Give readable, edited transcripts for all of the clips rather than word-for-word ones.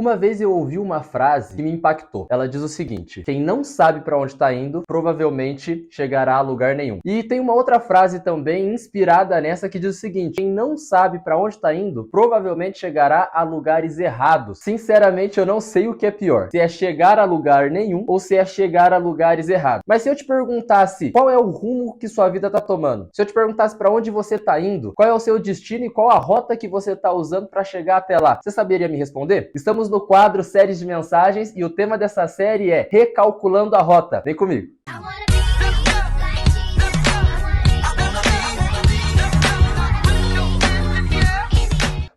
Uma vez eu ouvi uma frase que me impactou. Ela diz o seguinte: quem não sabe para onde está indo, provavelmente chegará a lugar nenhum. E tem uma outra frase também inspirada nessa que diz o seguinte: quem não sabe para onde está indo, provavelmente chegará a lugares errados. Sinceramente, eu não sei o que é pior. Se é chegar a lugar nenhum ou se é chegar a lugares errados. Mas se eu te perguntasse qual é o rumo que sua vida está tomando, se eu te perguntasse para onde você está indo, qual é o seu destino e qual a rota que você está usando para chegar até lá, você saberia me responder? Estamos no quadro Séries de Mensagens e o tema dessa série é Recalculando a Rota. Vem comigo.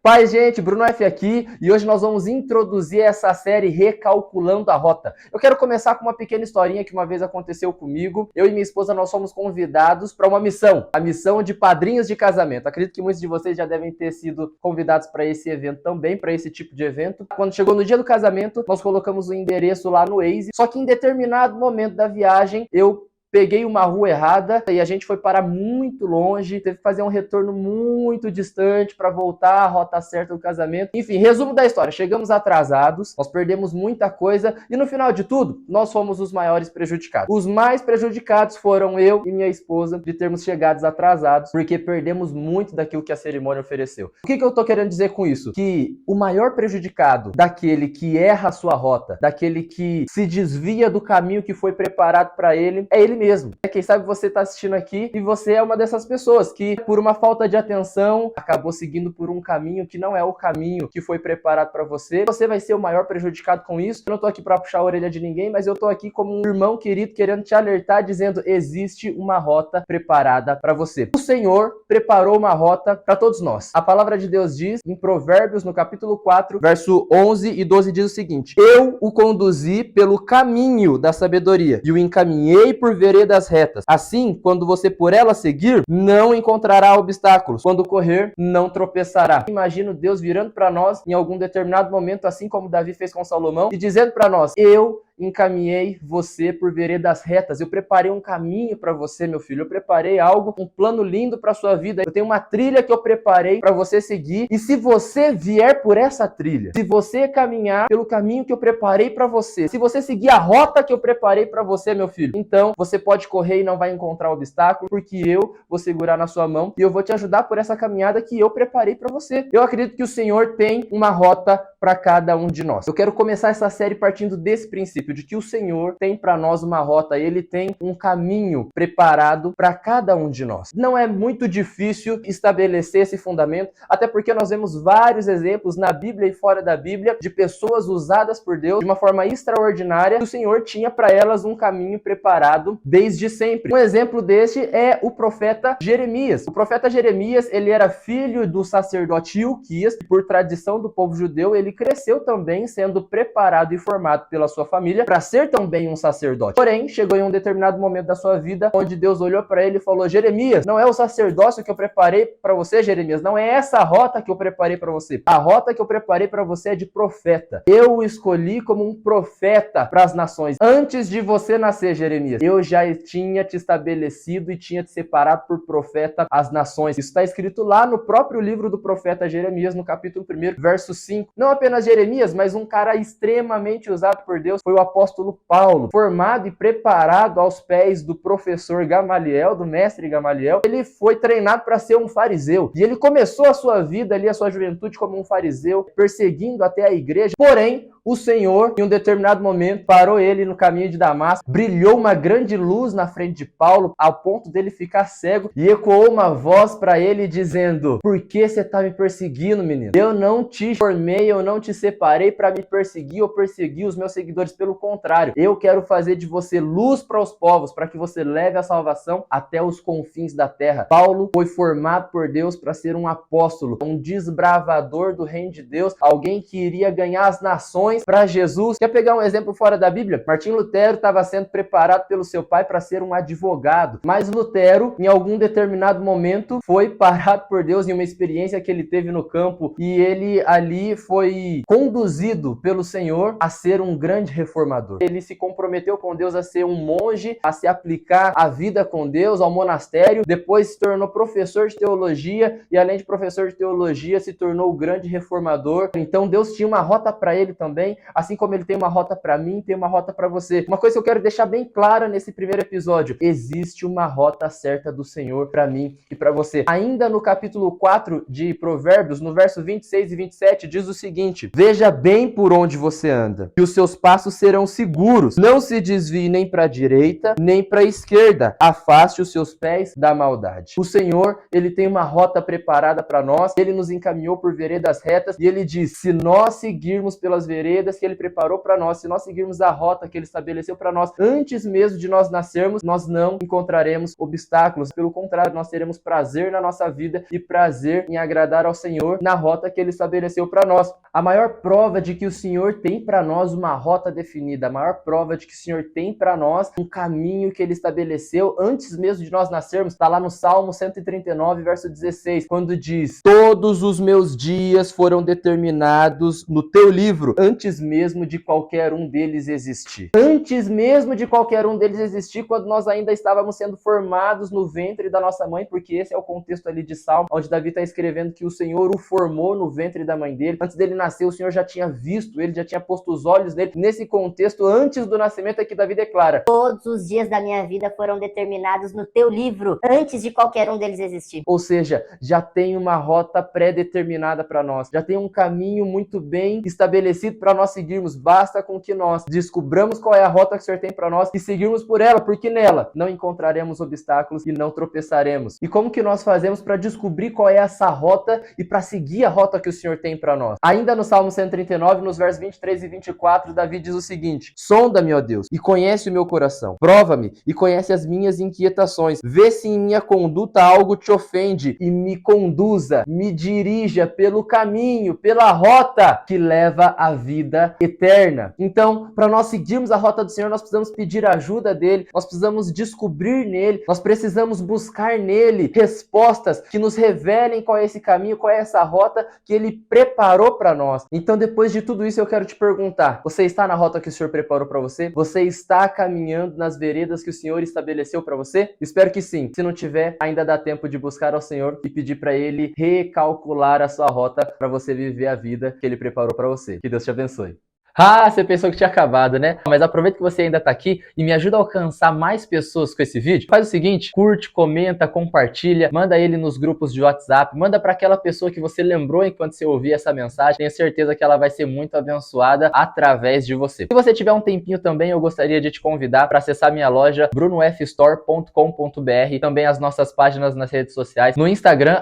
Paz, gente, Bruno F aqui e hoje nós vamos introduzir essa série Recalculando a Rota. Eu quero começar com uma pequena historinha que uma vez aconteceu comigo. Eu e minha esposa, nós fomos convidados para uma missão, a missão de padrinhos de casamento. Acredito que muitos de vocês já devem ter sido convidados para esse evento também, para esse tipo de evento. Quando chegou no dia do casamento, nós colocamos o endereço lá no Waze, só que em determinado momento da viagem, eu peguei uma rua errada e a gente foi parar muito longe, teve que fazer um retorno muito distante para voltar à rota certa do casamento. Enfim, resumo da história, chegamos atrasados, nós perdemos muita coisa e no final de tudo, nós fomos os maiores prejudicados. Os mais prejudicados foram eu e minha esposa de termos chegado atrasados, porque perdemos muito daquilo que a cerimônia ofereceu. O que eu tô querendo dizer com isso? Que o maior prejudicado daquele que erra a sua rota, daquele que se desvia do caminho que foi preparado para ele, é ele mesmo. Quem sabe você está assistindo aqui e você é uma dessas pessoas que, por uma falta de atenção, acabou seguindo por um caminho que não é o caminho que foi preparado para você. Você vai ser o maior prejudicado com isso. Eu não estou aqui para puxar a orelha de ninguém, mas eu estou aqui como um irmão querido querendo te alertar, dizendo: existe uma rota preparada para você. O Senhor preparou uma rota para todos nós. A palavra de Deus diz, em Provérbios, no capítulo 4, verso 11 e 12, diz o seguinte: eu o conduzi pelo caminho da sabedoria e o encaminhei por veredas retas. Assim, quando você por ela seguir, não encontrará obstáculos. Quando correr, não tropeçará. Imagino Deus virando para nós em algum determinado momento, assim como Davi fez com Salomão, e dizendo para nós: eu encaminhei você por veredas retas. Eu preparei um caminho para você, meu filho. Eu preparei algo, um plano lindo para sua vida. Eu tenho uma trilha que eu preparei para você seguir. E se você vier por essa trilha, se você caminhar pelo caminho que eu preparei para você, se você seguir a rota que eu preparei para você, meu filho, então você pode correr e não vai encontrar obstáculo, porque eu vou segurar na sua mão e eu vou te ajudar por essa caminhada que eu preparei para você. Eu acredito que o Senhor tem uma rota para cada um de nós. Eu quero começar essa série partindo desse princípio, de que o Senhor tem para nós uma rota, Ele tem um caminho preparado para cada um de nós. Não é muito difícil estabelecer esse fundamento, até porque nós vemos vários exemplos na Bíblia e fora da Bíblia de pessoas usadas por Deus de uma forma extraordinária, que o Senhor tinha para elas um caminho preparado desde sempre. Um exemplo deste é o profeta Jeremias. O profeta Jeremias, ele era filho do sacerdote Hilquias, e por tradição do povo judeu, ele cresceu também sendo preparado e formado pela sua família para ser também um sacerdote. Porém, chegou em um determinado momento da sua vida onde Deus olhou para ele e falou: Jeremias, não é o sacerdócio que eu preparei para você, Jeremias, não é essa a rota que eu preparei para você. A rota que eu preparei para você é de profeta. Eu o escolhi como um profeta para as nações. Antes de você nascer, Jeremias, eu já tinha te estabelecido e tinha te separado por profeta às nações. Isso está escrito lá no próprio livro do profeta Jeremias, no capítulo 1, verso 5. Não apenas Jeremias, mas um cara extremamente usado por Deus foi o apóstolo Paulo, formado e preparado aos pés do professor Gamaliel, do mestre Gamaliel. Ele foi treinado para ser um fariseu, e ele começou a sua vida ali, a sua juventude como um fariseu, perseguindo até a igreja. Porém, o Senhor, em um determinado momento, parou ele no caminho de Damasco, brilhou uma grande luz na frente de Paulo, ao ponto dele ficar cego, e ecoou uma voz para ele dizendo: por que você está me perseguindo, menino? Eu não te formei, eu não te separei para me perseguir ou perseguir os meus seguidores. Pelo contrário, eu quero fazer de você luz para os povos, para que você leve a salvação até os confins da terra. Paulo foi formado por Deus para ser um apóstolo, um desbravador do reino de Deus, alguém que iria ganhar as nações profissões para Jesus. Quer pegar um exemplo fora da Bíblia? Martinho Lutero estava sendo preparado pelo seu pai para ser um advogado, mas Lutero, em algum determinado momento, foi parado por Deus em uma experiência que ele teve no campo e ele ali foi conduzido pelo Senhor a ser um grande reformador. Ele se comprometeu com Deus a ser um monge, a se aplicar a vida com Deus, ao monastério, depois se tornou professor de teologia e além de professor de teologia se tornou o grande reformador. Então Deus tinha uma rota para ele também, assim como ele tem uma rota para mim, tem uma rota para você. Uma coisa que eu quero deixar bem clara nesse primeiro episódio: existe uma rota certa do Senhor para mim e para você. Ainda no capítulo 4 de Provérbios, no verso 26 e 27, diz o seguinte: veja bem por onde você anda, que os seus passos serão seguros. Não se desvie nem para a direita, nem para a esquerda. Afaste os seus pés da maldade. O Senhor, ele tem uma rota preparada para nós. Ele nos encaminhou por veredas retas e ele diz: se nós seguirmos pelas veredas que ele preparou para nós, se nós seguirmos a rota que ele estabeleceu para nós, antes mesmo de nós nascermos, nós não encontraremos obstáculos. Pelo contrário, nós teremos prazer na nossa vida e prazer em agradar ao Senhor na rota que ele estabeleceu para nós. A maior prova de que o Senhor tem para nós uma rota definida, a maior prova de que o Senhor tem para nós um caminho que ele estabeleceu antes mesmo de nós nascermos, está lá no Salmo 139, verso 16, quando diz: todos os meus dias foram determinados no teu livro, antes mesmo de qualquer um deles existir. Antes mesmo de qualquer um deles existir, quando nós ainda estávamos sendo formados no ventre da nossa mãe, porque esse é o contexto ali de Salmo, onde Davi está escrevendo que o Senhor o formou no ventre da mãe dele. Antes dele nascer, o Senhor já tinha visto ele, já tinha posto os olhos nele. Nesse contexto, antes do nascimento, é que Davi declara: todos os dias da minha vida foram determinados no teu livro, antes de qualquer um deles existir. Ou seja, já tem uma rota pré-determinada para nós, já tem um caminho muito bem estabelecido para nós seguirmos. Basta com que nós descobramos qual é a rota que o Senhor tem para nós e seguirmos por ela, porque nela não encontraremos obstáculos e não tropeçaremos. E como que nós fazemos para descobrir qual é essa rota e para seguir a rota que o Senhor tem para nós? Ainda no Salmo 139, nos versos 23 e 24, Davi diz o seguinte: sonda-me, ó Deus, e conhece o meu coração. Prova-me e conhece as minhas inquietações. Vê se em minha conduta algo te ofende e me conduza, me dirija pelo caminho, pela rota que leva à vida eterna. Então, para nós seguirmos a rota do Senhor, nós precisamos pedir a ajuda dele, nós precisamos descobrir nele, nós precisamos buscar nele respostas que nos revelem qual é esse caminho, qual é essa rota que ele preparou para nós. Então, depois de tudo isso, eu quero te perguntar: você está na rota que o Senhor preparou para você? Você está caminhando nas veredas que o Senhor estabeleceu para você? Espero que sim. Se não tiver, ainda dá tempo de buscar ao Senhor e pedir para ele recalcular a sua rota para você viver a vida que ele preparou para você. Que Deus te abençoe. Ah, você pensou que tinha acabado, né? Mas aproveita que você ainda tá aqui e me ajuda a alcançar mais pessoas com esse vídeo. Faz o seguinte: curte, comenta, compartilha, manda ele nos grupos de WhatsApp, manda para aquela pessoa que você lembrou enquanto você ouvia essa mensagem. Tenho certeza que ela vai ser muito abençoada através de você. Se você tiver um tempinho também, eu gostaria de te convidar para acessar minha loja brunofstore.com.br, também as nossas páginas nas redes sociais, no Instagram,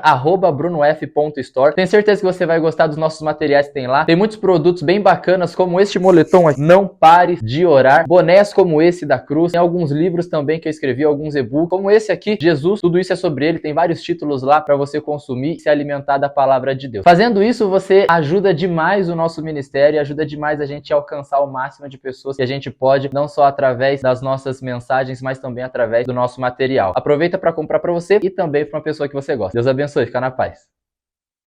@brunof.store. Tenho certeza que você vai gostar dos nossos materiais que tem lá. Tem muitos produtos bem bacanas, como este moletom aqui, Não Pare de Orar, bonés como esse da Cruz, tem alguns livros também que eu escrevi, alguns e-books, como esse aqui, Jesus, tudo isso é sobre ele, tem vários títulos lá para você consumir e se alimentar da palavra de Deus. Fazendo isso, você ajuda demais o nosso ministério e ajuda demais a gente a alcançar o máximo de pessoas que a gente pode, não só através das nossas mensagens, mas também através do nosso material. Aproveita para comprar para você e também para uma pessoa que você gosta. Deus abençoe, fica na paz.